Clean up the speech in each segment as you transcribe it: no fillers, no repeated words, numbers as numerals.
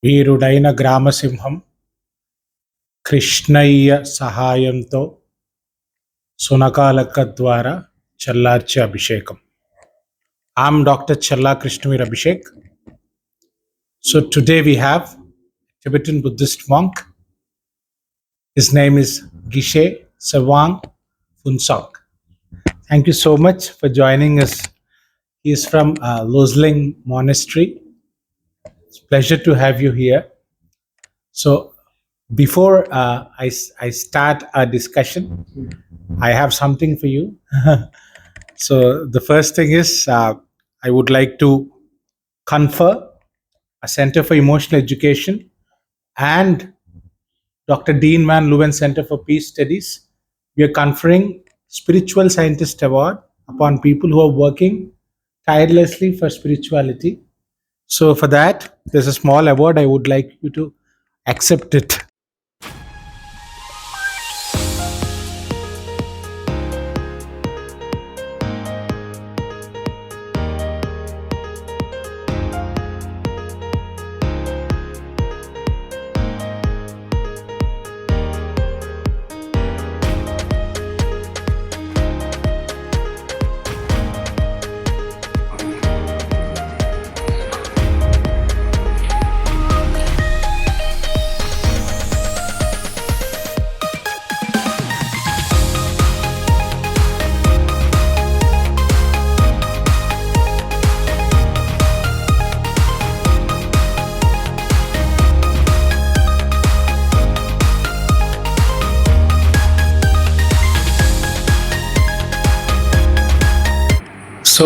వీరుడైన గ్రామసింహం కృష్ణయ్య సహాయంతో సునకాలక్క ద్వారా చల్లార్చే అభిషేకం. I'm Dr. Challa Krishnavir Abhishek. So today we have Tibetan Buddhist monk. His name is Geshe Phuntsok. Thank you so much for joining us. He is from Losling Monastery. It's a pleasure to have you here. So before I start our discussion, I have something for you. So the first thing is I would like to confer a Center for Emotional Education and Dr. Dean Van Leeuwen Center for Peace Studies. We are conferring Spiritual Scientist Award upon people who are working tirelessly for spirituality. So for that, there's a small award. I would like you to accept it. So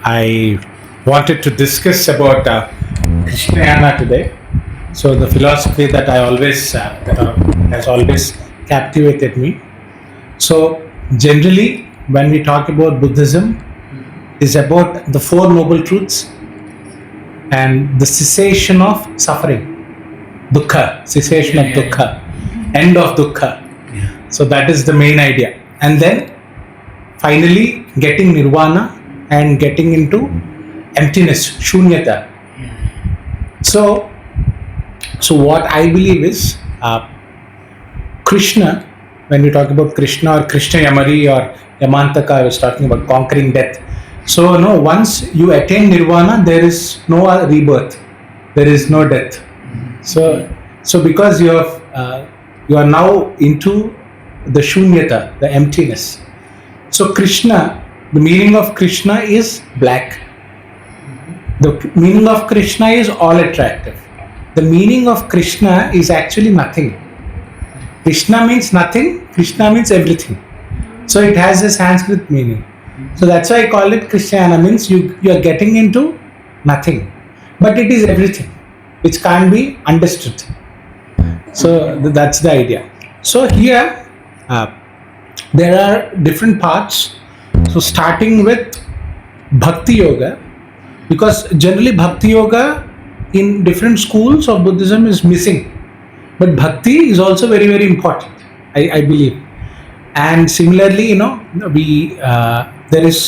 I wanted to discuss about Krishnayana today. So the philosophy that has always captivated me. So generally, when we talk about Buddhism, is about the Four Noble Truths and the cessation of suffering, dukkha, cessation of dukkha, end of dukkha. So that is the main idea. And then finally getting nirvana and getting into emptiness, shunyata. So what I believe is Krishna, when we talk about Krishna or Krishna Yamari or Yamantaka, I was talking about conquering death. So no, once you attain nirvana, there is no rebirth, there is no death. So because you are now into the shunyata, the emptiness. So Krishna, the meaning of Krishna is black. The meaning of Krishna is all attractive. The meaning of Krishna is actually nothing. Krishna means nothing, Krishna means everything. So it has a Sanskrit meaning. So that's why I call it Krishnayana, means you are getting into nothing. But it is everything, which can't be understood. So that's the idea. So here, there are different parts. So starting with Bhakti Yoga, because generally Bhakti Yoga in different schools of Buddhism is missing, but Bhakti is also very, very important, I believe. And similarly, there is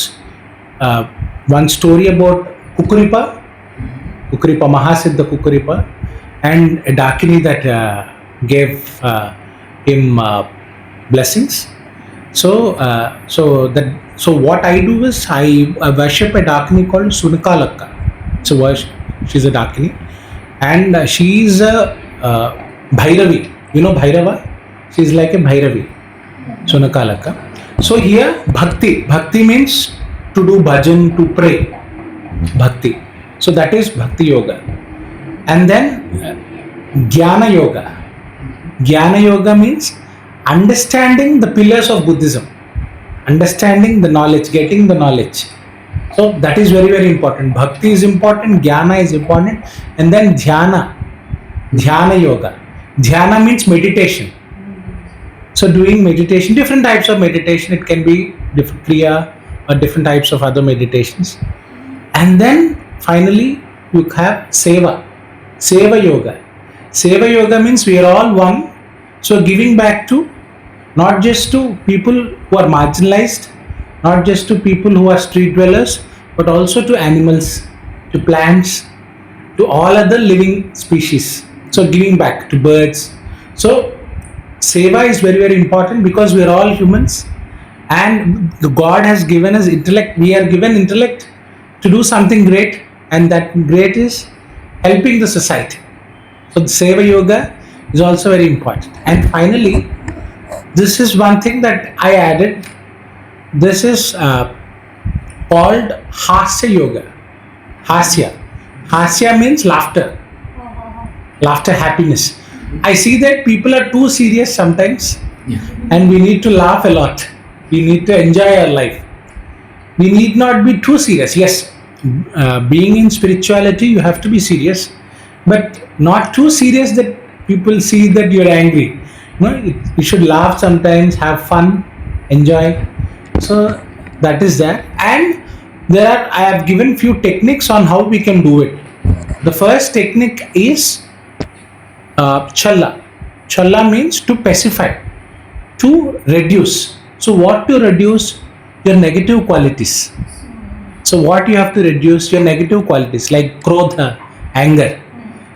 one story about Kukuripa, Mahasiddha Kukuripa, and a Dakini that gave him blessings. So what I do is I worship a Dakini called Sunakalakka. She's a Dakini, and she is a Bhairavi. You know Bhairava? She's like a Bhairavi, Sunakalakka. So here Bhakti means to do bhajan, to pray. Bhakti. So that is Bhakti Yoga. And then Jnana Yoga. Jnana Yoga means understanding the pillars of Buddhism, understanding the knowledge, getting the knowledge. So that is very, very important. Bhakti is important, Jnana is important, and then Dhyana Yoga. Dhyana means meditation. So doing meditation, different types of meditation. It can be different Kriya or different types of other meditations. And then finally you have Seva Yoga. Seva Yoga means we are all one. So giving back to not just to people who are marginalized, not just to people who are street dwellers, but also to animals, to plants, to all other living species. So giving back to birds. So seva is very very important because we are all humans, and the God has given us intellect. We are given intellect to do something great, and that great is helping the society. So the seva yoga is also very important. And finally, this is one thing that I added. This is called hasya yoga. Hasya. Hasya means laughter. Laughter, happiness. I see that people are too serious sometimes, and we need to laugh a lot. We need to enjoy our life. We need not be too serious. Yes, being in spirituality, you have to be serious, but not too serious that people see that you're angry. No, you should laugh sometimes, have fun, enjoy. So that is that. And there are, I have given few techniques on how we can do it. The first technique is challa. Challa means to pacify, to reduce. So what to reduce? Your negative qualities. So what you have to reduce? Your negative qualities like krodha, anger.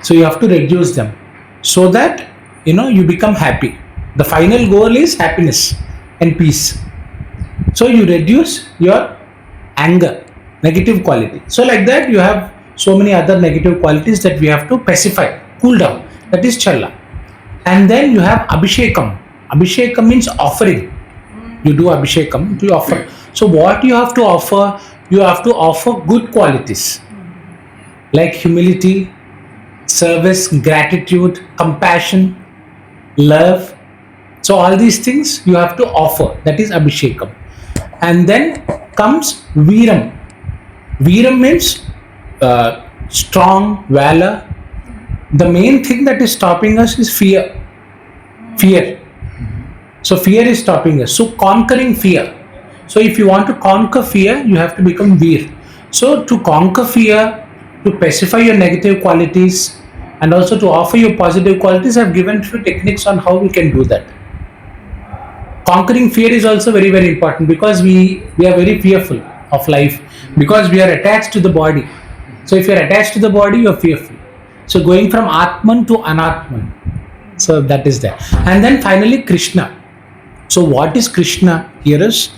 So you have to reduce them so that you become happy. The final goal is happiness and peace. So you reduce your anger, negative quality. So like that you have so many other negative qualities that we have to pacify, cool down. That is challa. And then you have abhishekam. Abhishekam means offering. You do abhishekam to offer. So what you have to offer? You have to offer good qualities like humility, service, gratitude, compassion, love. So all these things you have to offer. That is abhishekam. And then comes viram. Viram means strong, valor. The main thing that is stopping us is fear. Fear. So fear is stopping us. So conquering fear. So if you want to conquer fear, you have to become Veer. So to conquer fear, to pacify your negative qualities, and also to offer your positive qualities, I've given few techniques on how we can do that. Conquering fear is also very very important because we are very fearful of life because we are attached to the body. So if you are attached to the body, you are fearful. So going from Atman to Anatman. So that is there. And then finally Krishna. So what is Krishna? Here is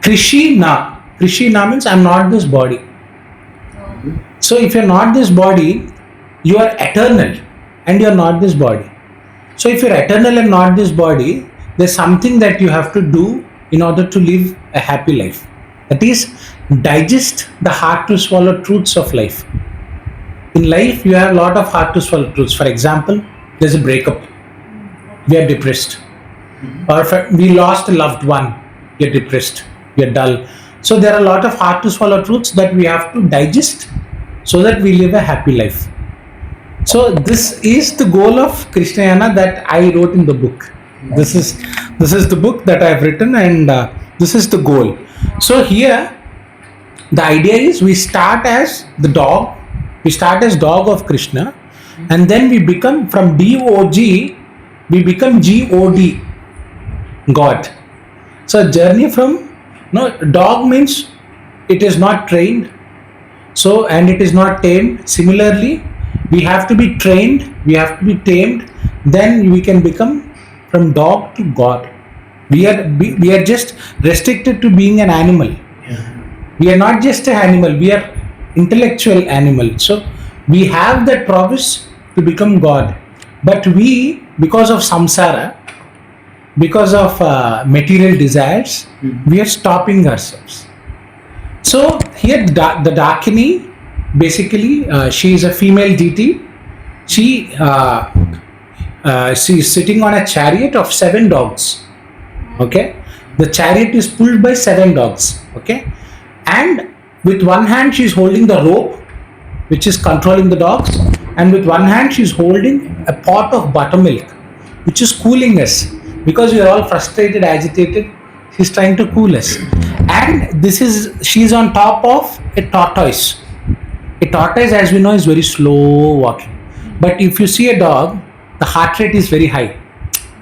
Krishna. Krishna means I'm not this body. So if you're not this body, you are eternal and you're not this body. So if you're eternal and not this body, there's something that you have to do in order to live a happy life. That is, digest the hard to swallow truths of life. In life, you have a lot of hard to swallow truths. For example, there's a breakup. We are depressed. Or if we lost a loved one, you're depressed. You're dull. So there are a lot of hard to swallow truths that we have to digest so that we live a happy life. So this is the goal of Krishnayana that I wrote in the book. This is the book that I've written, and this is the goal. So here, the idea is we start as the dog. We start as dog of Krishna, and then we become from DOG, we become GOD, God. So journey from dog means it is not trained. So and it is not tamed. Similarly, we have to be trained. We have to be tamed. Then we can become from dog to God. We are just restricted to being an animal. We are not just an animal. We are intellectual animal. So we have that prowess to become God. But we, because of samsara, because of material desires, we are stopping ourselves. So here the Dakini, basically she is a female deity. She is sitting on a chariot of 7 dogs. Okay, the chariot is pulled by 7 dogs. Okay, and with one hand she is holding the rope, which is controlling the dogs, and with one hand she is holding a pot of buttermilk, which is cooling us because we are all frustrated, agitated. She's trying to cool us, and she's on top of a tortoise. A tortoise, as we know, is very slow walking, but if you see a dog, the heart rate is very high.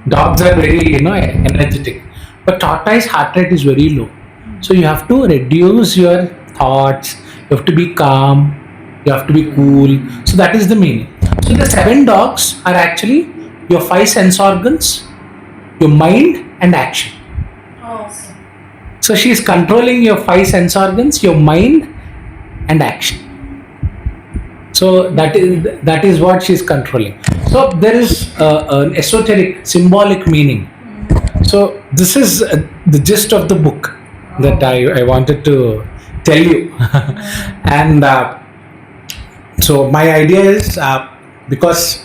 Dogs are very energetic, but tortoise heart rate is very low. So you have to reduce your thoughts. You have to be calm. You have to be cool. So that is the meaning. So the 7 dogs are actually your 5 sense organs, your mind, and action. Awesome. So she is controlling your 5 sense organs, your mind, and action. So that is what she is controlling. So there is an esoteric, symbolic meaning. So this is the gist of the book that I wanted to tell you. And so my idea is because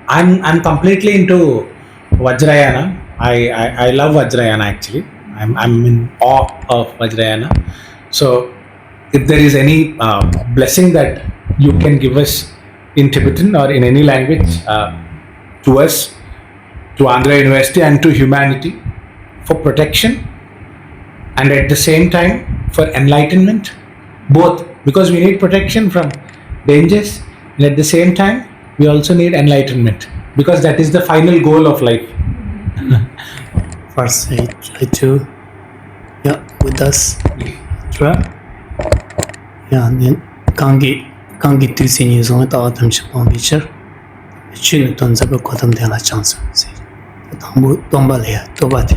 I'm completely into Vajrayana. I love Vajrayana actually. I'm in awe of Vajrayana. So if there is any blessing that you can give us in Tibetan or in any language to us, to Andhra University and to humanity for protection and at the same time for enlightenment, both, because we need protection from dangers and at the same time we also need enlightenment because that is the final goal of life. First, I try to, with us, try. And then Kangi to see news on the autumn Chapon Beacher. Chin tons of a cotton de la chance. Tombalia, Tobati.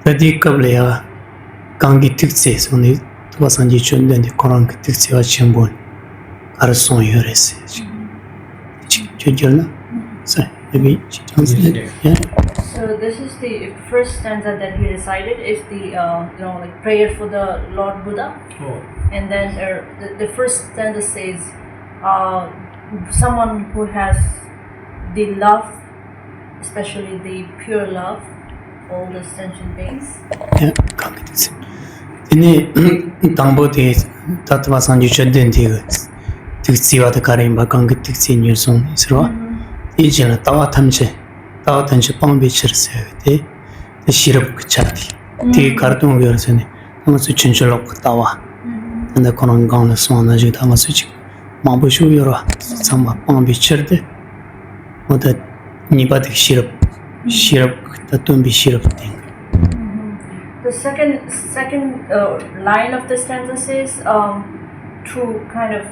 The Dicablia Kangi Tixes on it was on the children and the Koran Tixia Chimbon. Arson Yures. Children. So maybe she translated. Yeah. So this is the first stanza that he recited is the like prayer for the Lord Buddha. And then the first stanza says someone who has the love, especially the pure love, all the sentient beings. Yeah, Kangi. Ini Tambo de Tatwasan Yuchadin Tixia the Karimba Kangi Tixi in your song is raw. Each and a Tawatamche. Tawatanche Palm Beaches, the Shirap Chati, the cartoon girls in it. I must change a lock Tawa and the Koran Gong Swan Ajitamasich. Mambushu Yora, some Palm Beacher, or that Nibati Shirap, the Tumbi Shirap thing. The second line of the stanza says to kind of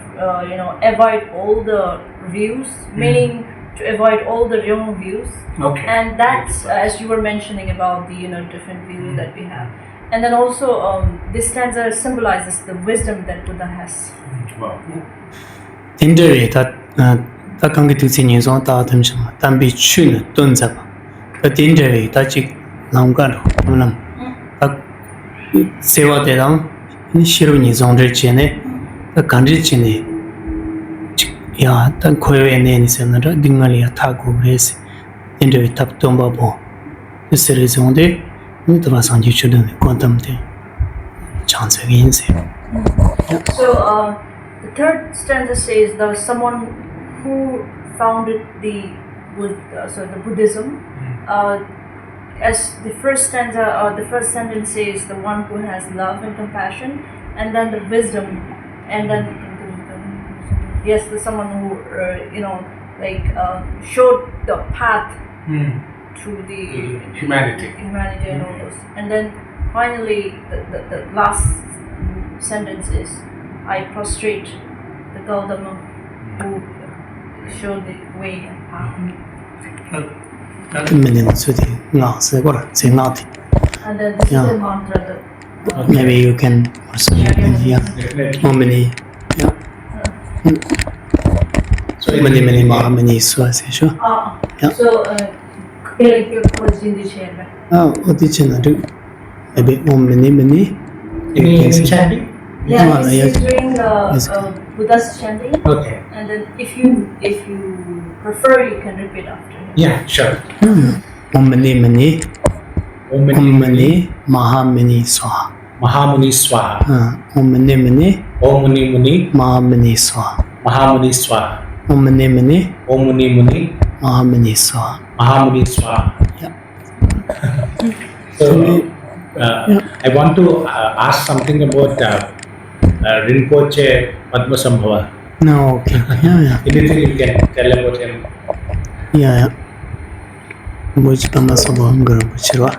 avoid all the views, meaning to avoid all the wrong views. Okay. And that's as you were mentioning about the different views that we have. And then also this stanza symbolizes the wisdom that Buddha has. Wow. Tinderi that Kangi to see news on Tawatamsham, Tambi Chun, Dunzaba. But Tinderi, Tachik Langaro, Seva de Lang, Shiruni on the Chene, the country Chene. Yeah, then Koyo and another Dingalia Tago race into the top Tombabo. The series on the was on YouTube quantum thing. Chance against him. So the third stanza says there was someone who founded the Buddhism. As the first stanza, the first sentence says the one who has love and compassion, and then the wisdom, and then yes, there's someone who showed the path to the humanity and all those. And then finally, the last sentence is, I prostrate the Gautama who showed the way and path. And then this is the mantra. Maybe you can also how many so many swas sure So what did you do maybe many any chanting? Yeah, he's doing Buddha's chanting. Okay. And then if you prefer, you can repeat after him. Yeah, sure. many Mahamani Swaha. Mahamuni Swaha. Many Om Muni Muni. Mahamani Swaha. Mahamuni Swaha. Many Om Muni Muni. Mahamani Swaha. Mahamuni Swaha. Yeah. So I want to ask something about Rinpoche Padmasambhava. No, okay. Yeah. Anything you can tell about him? Yeah. Which Pamasabam Gurumbuchira?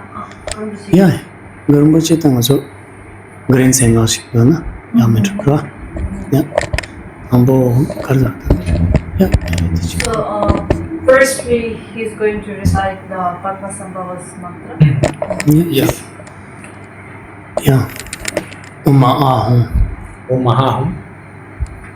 Yeah. Gurumbuchitang also green singers, Yametrukra. Yeah. ambo karza. Yeah. So, first he's going to recite the Padmasambhava's mantra. Yeah. Yeah. Uma ahum. Om Mahahum,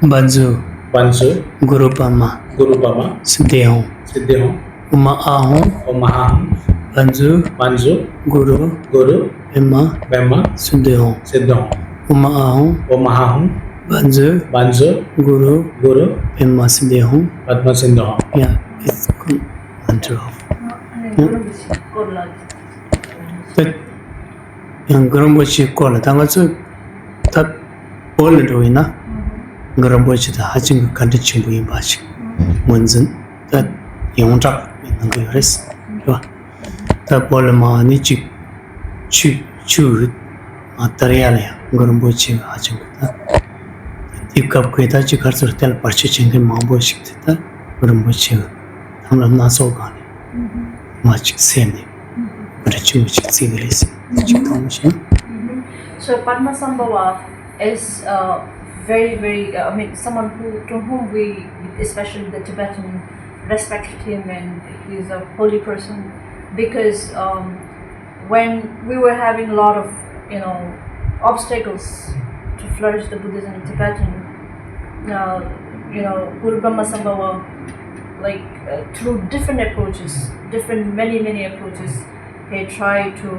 Banzu. Bansu, Gurupama. Gurupama, Siddhihum. Siddhihum, Uma ahum. Om Mahahum, Banzu. Bansu, Guru. Guru, Emma. Brahma, Siddhihum. Siddhihum, Uma ahum. Om Mahahum, Banzu. Bansu, Guru. Guru, Emma Siddhihum. Padma Sindhihum. Yeah. It's good mantra. That yang Gurumbachi kola tanga su ta bola doina Gurumbachi da hajing kandi chimbu imbachi munzin ta yongja nang yores ba ta bola ma ni chi chu material ya Gurumbachi hajing ta tikap ko ta chi kar sur tel parchi chingin mambo shikta ta Gurumbachi hamla na so gani ma chi sene Rachu chi civilization. So Padmasambhava is very, very. I mean, someone to whom we, especially the Tibetan, respect him, and he's a holy person. Because when we were having a lot of obstacles to flourish the Buddhism in Tibetan, Guru Padmasambhava, through different approaches, many approaches, they try to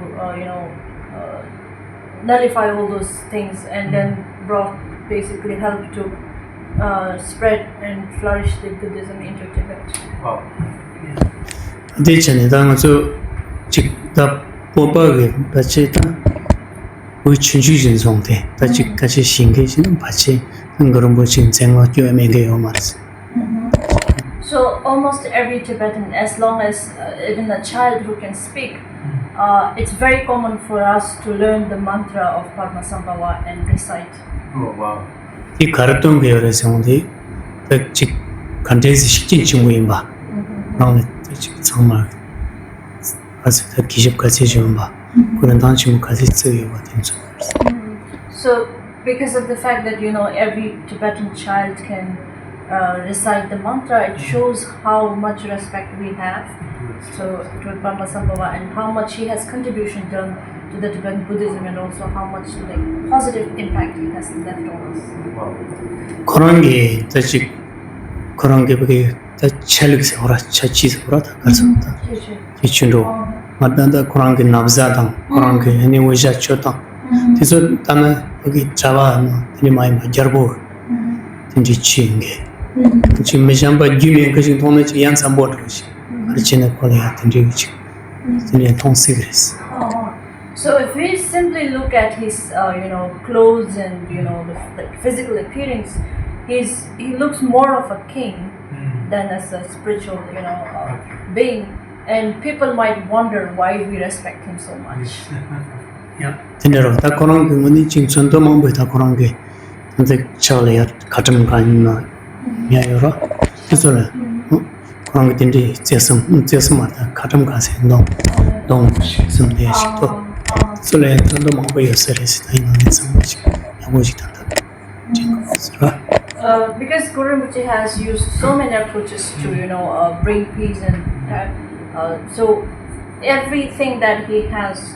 nullify all those things, and then brought basically help to spread and flourish the Buddhism into Tibet. Wow. Di chane da nga zo chik da popa ge ba che ta wi chun ju jin song de da chik ka che shin ge shin ba che ngrom bo chin chen wa kyo me ge yo mas. So almost every Tibetan, as long as even a child who can speak, it's very common for us to learn the mantra of Padmasambhava and recite. Oh, wow. Di karatong ge yo re song de da chik kante si shik chin chung yin ba. Nang le chik chang ma as da ki jip ka che jom ba. Kuran dang chung ka se tsu yo ba tin so. So because of the fact that every Tibetan child can recite the mantra, it shows how much respect we have to Padmasambhava and how much he has contribution done to the Tibetan Buddhism, and also how much positive impact he has left on us. 그런 게 다시 그런 게 그게 다 챌릭스 오라 차치스 오라 다 가서다 이춘도 맞단다 그런 게 남자당 그런 게 애니웨이자 쳤다 그래서 다음에 여기 자와 되게 많이 맞아보 진짜 치인게 지금 매장바 주면 그중 돈을 양산 못 하지 그렇지는 거래야 된지 진짜 통세그레스. So if we simply look at his, clothes and the physical appearance, he looks more of a king than as a spiritual, being, and people might wonder why we respect him so much. 야, 근데로 다 그런 게 뭐니 지금 전도만 보다 그런 게 근데 저래야 같은 거 아니나 야요라 그래서는 그런 게 된데 제스마다 같은 가세 너무 심대야 식도 솔레 전도만 보여 서레스 다 있는 상황이 야고지 단다 Because Guru Rinpoche has used so many approaches to bring peace, and so everything that he has,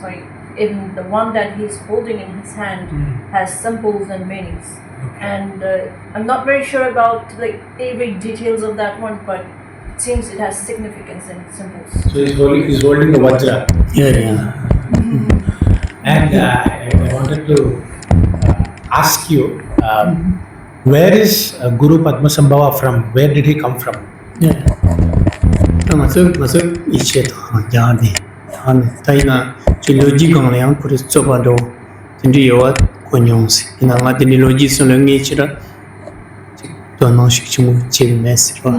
even the one that he's holding in his hand, has symbols and meanings. And I'm not very sure about every details of that one, but it seems it has significance and symbols. So he's holding the Vajra. Yeah. And I wanted to ask you, where is Guru Padmasambhava from? Where did he come from? Yeah. 맞아 이제 다 야네 다이나 logic ang yang puri coba do jadi yawat konyongsi ina ngati ni logic so lengi chira to no shik chimu chil mes ro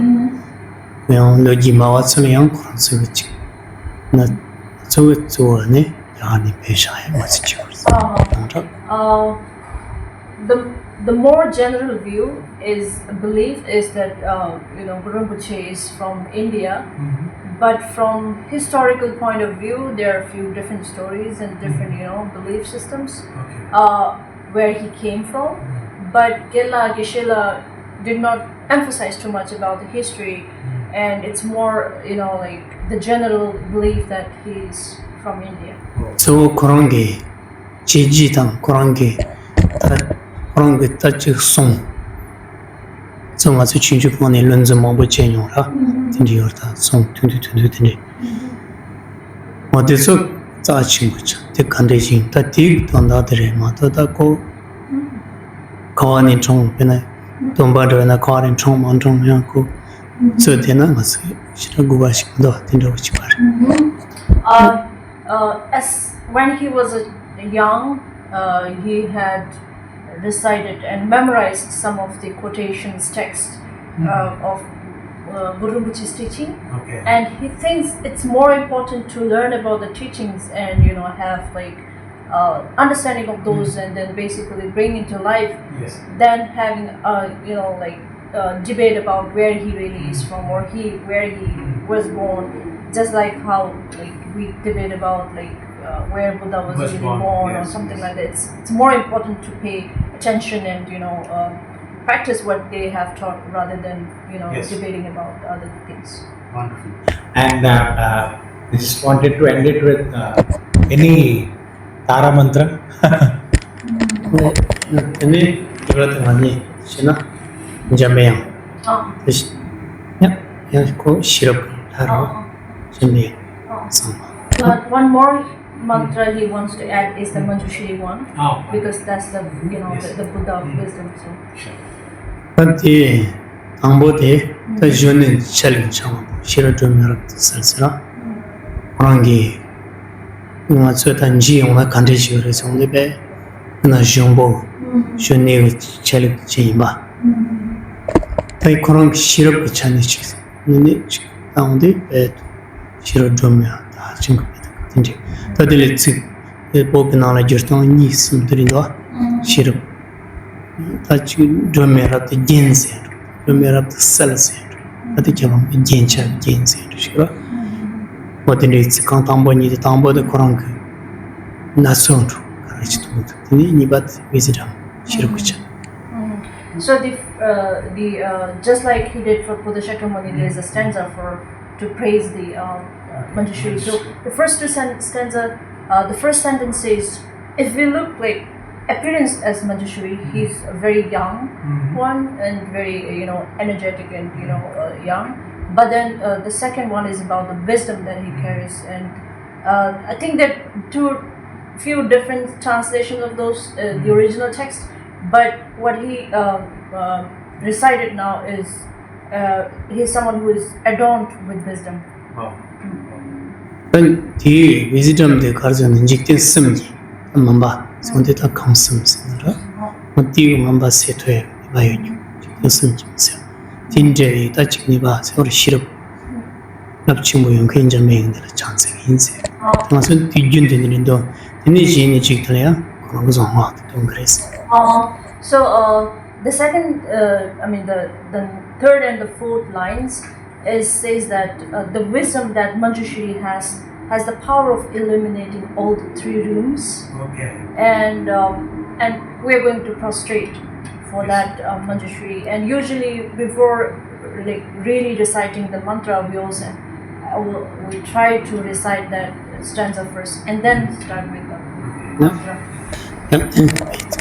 yang logic mawat so yang kuran so chi na so ne ya ni pesha hai mas chi The more general view belief is that Guru Rinpoche is from India. But from historical point of view, there are a few different stories and different, belief systems where he came from. But Geshe did not emphasize too much about the history, and it's more, like the general belief that he's from India. So 그런 게 지지당 그런 게 따지 송 정아서 진주권의 런즈 뭐뭐 제용라 진지요다 송 튼튼튼튼이 어디서 짜친 거죠. 대간대신 다 뒤던다들이 마다다고 거안이 좀 변해 돈바르나 거안이 좀 만종하고 저대나 가서 싫어고 가시고도 된다고 싶어요. As when he was young, he had recited and memorized some of the quotations text of Guru Rinpoche's teaching, and he thinks it's more important to learn about the teachings and have like understanding of those and then basically bring into life than having debate about where he really is from or where he was born. Just like how we debate about where Buddha was really born or something like that. It's more important to pay attention and practice what they have taught rather than debating about other things. Wonderful. And I just wanted to end it with any Tara mantra. Ini ibarat mani, sina jameyang. Terus, yang ko sirap taro jameyang sama. One more mantra he wants to add is the Manjushri one, because that's the the Buddha of wisdom. So. Nanti angbote ta jonen challenge chama sirap jameyang salsara. Orangi nga tsuetanji nga kante shiore sonde be nga zhongbo shone chalik chimba tai korang shirap chani chis nene taunde be shiro dromya ta chingko tinje tadile tsi bob na la jirton ni sumdrindo shirap ta chi dromya rat gense dromya rat salse ati kemam gencha gense shiro Modern kan tambo ni tambo de korang nason karach tu ni bat wisdom shirkucha. So the just like he did for Buddha Shakyamuni, there is a stanza to praise the Manjushri. So the first stanza, the first sentence says, if we look like appearance as Manjushri, he's a very young one and very energetic and young. But then the second one is about the wisdom that he carries, and I think that few different translations of those the original text. But what he recited now is he's someone who is adorned with wisdom. Then the wisdom de karjan injected simji mamba sonde ta kamsum sinara. Mati mamba setwe bayonyu simji se. Tinje ta chikni ba se shirap napchim boyon khen jameng de chance inse. Maso tijun de nindo ni jini chiktalya kono zongwa to grace. So the second, the third and the fourth lines says that the wisdom that Manjushri has the power of illuminating all the three rooms. And we're going to prostrate for that Manjushri. And usually before really reciting the mantra, we try to recite that stanza first and then start with the mantra.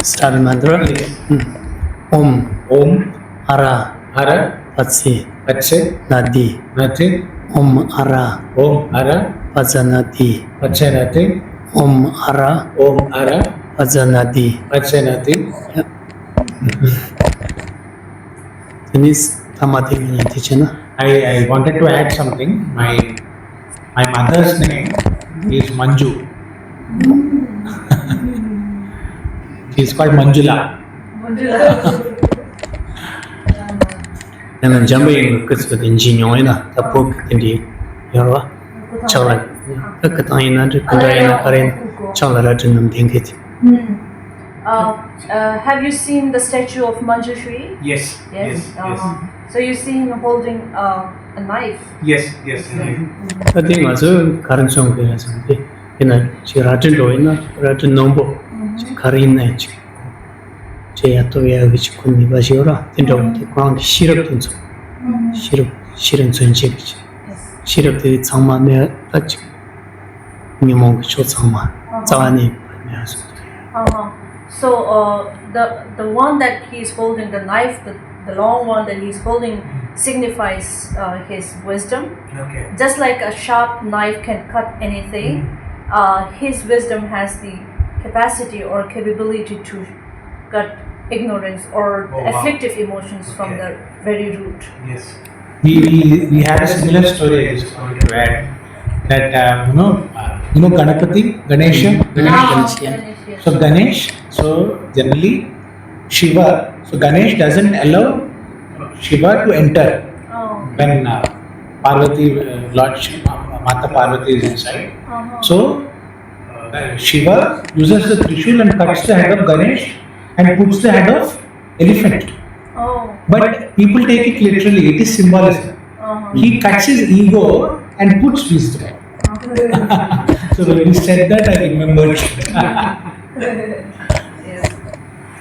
Start mantra. Om Ara Patse Nadi Om Ara Patsanati Om Ara Patsanati. This Tamati teacher. I wanted to add something. My mother's name is Manju. She's called Manjula. And jumping because with engineering, the book in the Yara Chalan. The Katana, the Karayan, Chalatin, think it. Have you seen the statue of Manjushri? Yes. So you see him holding a knife? Yes. I think also current song is in a Chiratin Doina, Ratin Nombo, Karin, 제야 또야 그치 군이 바시오라 된다고 그런 시럽 분석 시럽 전체지 시럽들이 장만에 같이 미몽 초 장만 자안이 발매해서 So the one that he's holding, the knife, the long one that he's holding, signifies his wisdom. Okay. Just like a sharp knife can cut anything, his wisdom has the capacity or capability to cut ignorance or afflictive emotions from the very root. Yes. We had a similar story I just want to add that you know Ganapati, Ganesha. Ganesh. So Ganesh, so generally Shiva, so Ganesh doesn't allow Shiva to enter when Parvati, Mata Parvati is inside. So Shiva uses the Trishul and cuts the head of Ganesh and puts the head of elephant. But people take it literally, it is symbolism. He cuts his ego and puts wisdom. So when he said that, I remembered.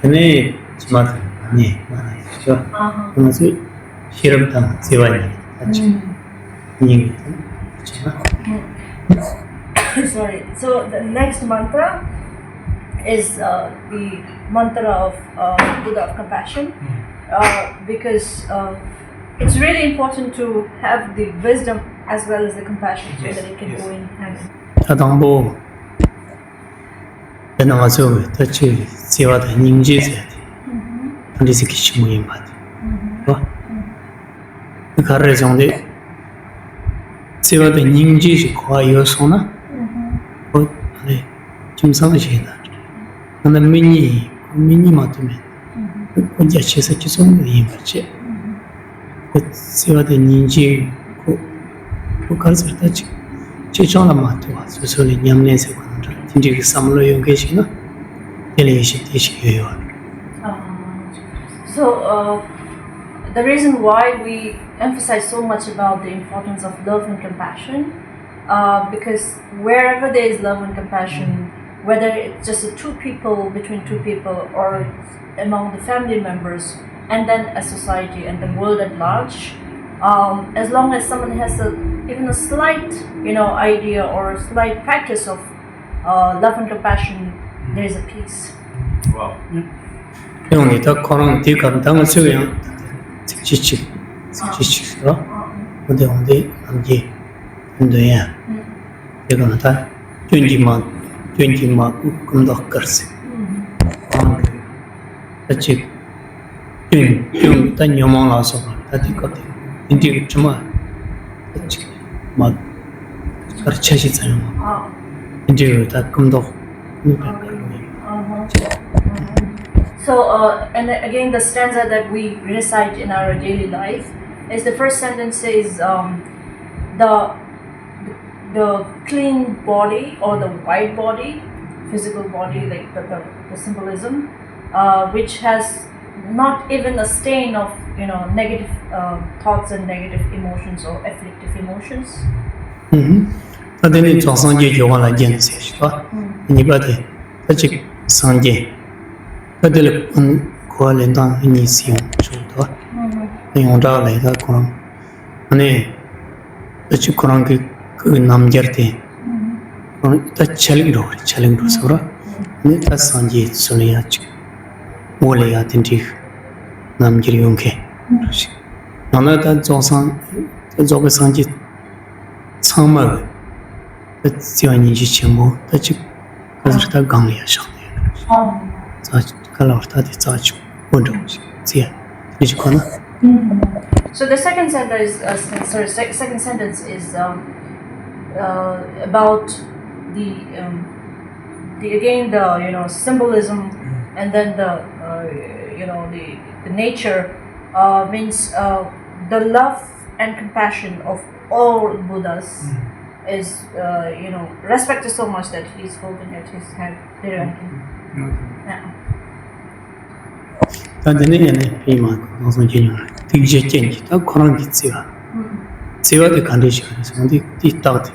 네, 맞아. 네, 맞아요. 그래서 시럽당 세와니 같이 얘기 있잖아. Sorry. So the next mantra is the mantra of Buddha of compassion, because it's really important to have the wisdom as well as the compassion so that it can go in hand. 다당보 나와서 같이 세와다 닝지세야 돼. 반드시 기침을 받아. 그 가르 정도 세와다 닝지시 과요소나 네, 좀 상하시다. 나는 미니 맞으면 혼자 쳐서 계속 이해하지. 그 세와다 닝지 그 가르쳐 다지. 제정한 마트와 소설이 냠내서 관들 진짜 삼로 연계시나 텔레비전 대시해요. So the reason why we emphasize so much about the importance of love and compassion, because wherever there is love and compassion, whether it's just between two people or among the family members, and then a society and the world at large, as long as someone has even a slight idea or a slight practice of love and compassion, there is a peace. Wow. 형이 더 그런 뒤감당을 쓰고요. 지치지로 어디 남기 근데야 이거는 다 균지만 꿈도 걸세. 같이 균 단념만 나서 다들 것 인디 정말 같이 막 가르쳐지잖아요. 인디 다 꿈도 So, and again, the stanza that we recite in our daily life is the first sentence says, the clean body or the white body, physical body, like the symbolism, which has not even a stain of negative thoughts and negative emotions or afflictive emotions. 다들 정상계 교환을 견세시다. 이바데 아직 상계 다들 고알렌당 이니시오 좋다. 용다 내가 그럼 아니 아직 그런 그 남겨때 그럼 다 챌린그로 아니 다 상계 소리야지 몰래야 된지 남기리 용케 나는 다 정상 저거 상계 참말 지원이 전부 같이 그래서 다 강리야 상대. So the second sentence is about the symbolism, and then the nature means the love and compassion of all Buddhas is respected so much that he's holding at his hand there. 단단히네 비만 무슨 개념 되게 쟁기 딱 그런 게 있어요. 제가도 간대시거든요. 근데 뒤따도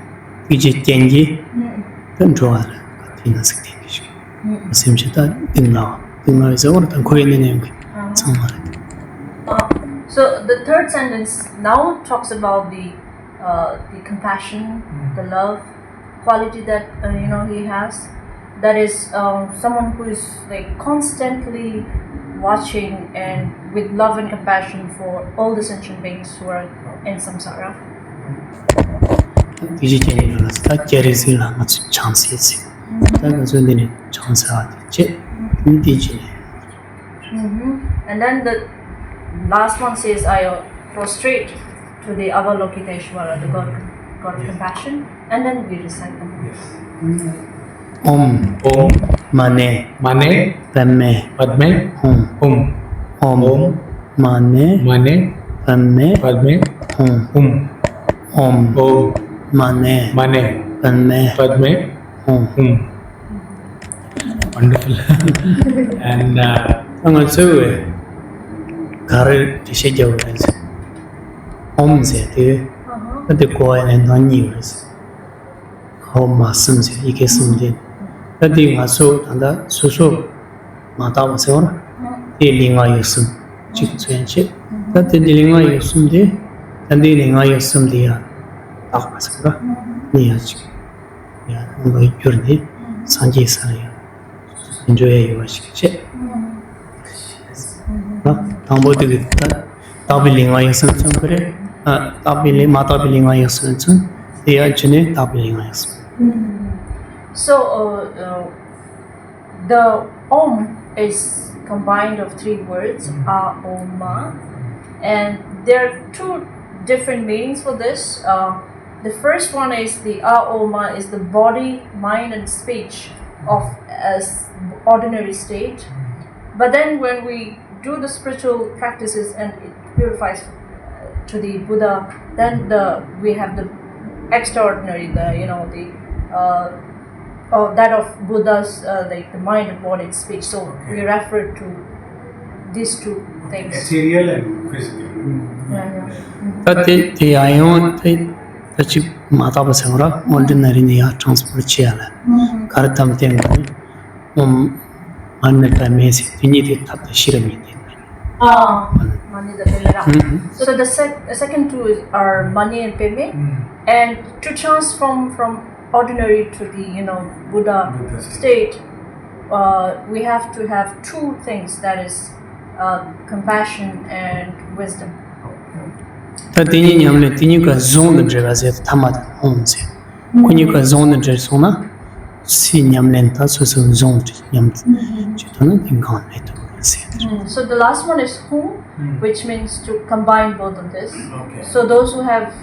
이제 쟁기 좀 좋아하는 같은 생각이죠. 무슨 짓다 있나 등어에서 어떤 고인의 내용이 정말 So the third sentence now talks about the compassion, the love quality that he has. That is someone who is like constantly watching and with love and compassion for all the sentient beings who are in samsara. 디지털이 일어나서 다 게리스를 한번 찬스했어요. 다른 손들이 찬스가 됐지. 디지털. And then the last one says, I prostrate to the Avalokiteshvara, the God of compassion, and then we recite them. 옴, Om, 마네, Mane, 뱀메, Padme, 홈, Hum, 옴, 마네, Mane, 뱀메, Padme, 홈, Hum, 옴, Om, 마네, Mane, 뱀메, Padme, 홈. Hum. Wonderful. And 방금 저거에 가를 드시죠 그래서 옴세드 근데 고에는 논이 그래서 홈 말씀세 이게 쓰면 근데 가서 단다 소소 마다와서 이 링화였음 지금 전체 근데 링화였음데 근데 링화였음데야 딱 봐서가 니야지 야 뭔가 이별이 산지사야 enjoy your shit. 당보드 다빌링화였음 좀 그래. 다빌링 마다빌링화였음 좀 대야전에 다빌링화였음. So the Om is combined of three words, A-O-Ma, and there are two different meanings for this. The first one is the A-O-Ma is the body, mind and speech of as ordinary state. But then when we do the spiritual practices and it purifies to the Buddha, then we have the extraordinary, that of Buddha's like the mind and body and speech. So we refer to these two things. ethereal and physical. 그때 대야용 같이 마다바서라 ordinary냐 transport이야라. 가르탐 때문에 만나다 메시 뒤니디 탑다 실험이 돼. So the second two are money and peme, and to transform from ordinary to the Buddha state, we have to have two things, that is compassion and wisdom. 디니 냠레 디니가 존의 제가서 타마다 혼세. 코니가 존의 제소나 시 냠렌타 소소 존 냠. 저는 인간에 또 So the last one is who, which means to combine both of this. Okay. So those who have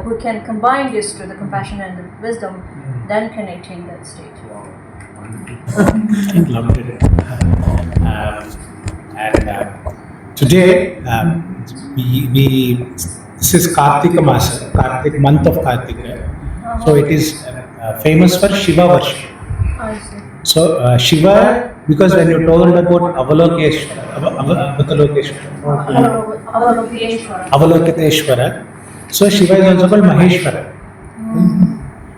who can combine this to the compassion and the wisdom, then can attain that state. Loved it. Today we this is Kartika Masa, Kartik month of Kartika. So it is famous for Shiva worship. I see. So Shiva, because when you told about Avalokiteshvara, so Shiva is also called Maheshwara.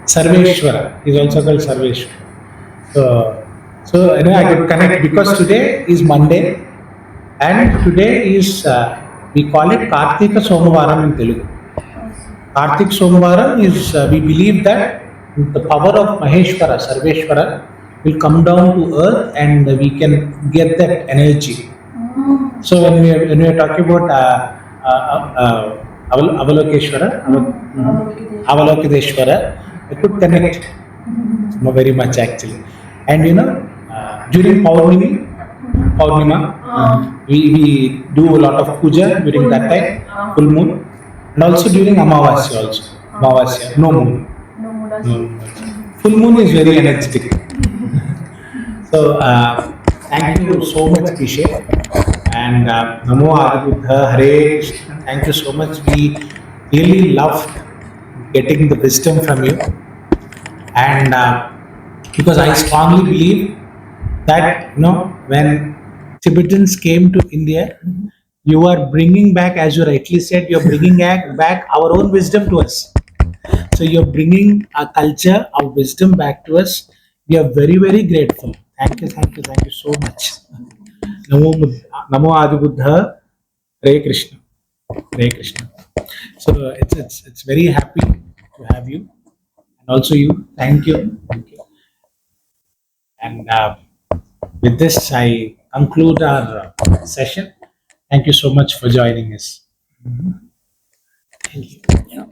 Sarveshwara is also called Sarveshwara. So I could connect because today is Monday and today is we call it Kartika Somavaram in Telugu. Kartik Somavaram is we believe that the power of Maheshwara, Sarveshwara will come down to earth and we can get that energy. So when we are talking about Avalokiteshvara, I could connect very much actually. And during Paurnima, we do a lot of puja during that time, full moon, and also during Amavasya, no moon. Full moon is very energetic. So thank you so much, Geshe, and Namo Adabuddha Hare Krishna. Thank you so much. We really loved getting the wisdom from you, and because I strongly believe that when Tibetans came to India, you are bringing back, as you rightly said, you are bringing back our own wisdom to us. So you are bringing a culture of wisdom back to us. We are very, very grateful. Thank you so much. Namo Adi Buddha, Hare Krishna, Hare Krishna. So it's very happy to have you, and also you. Thank you. Thank you. And with this, I conclude our session. Thank you so much for joining us. Thank you. Yeah.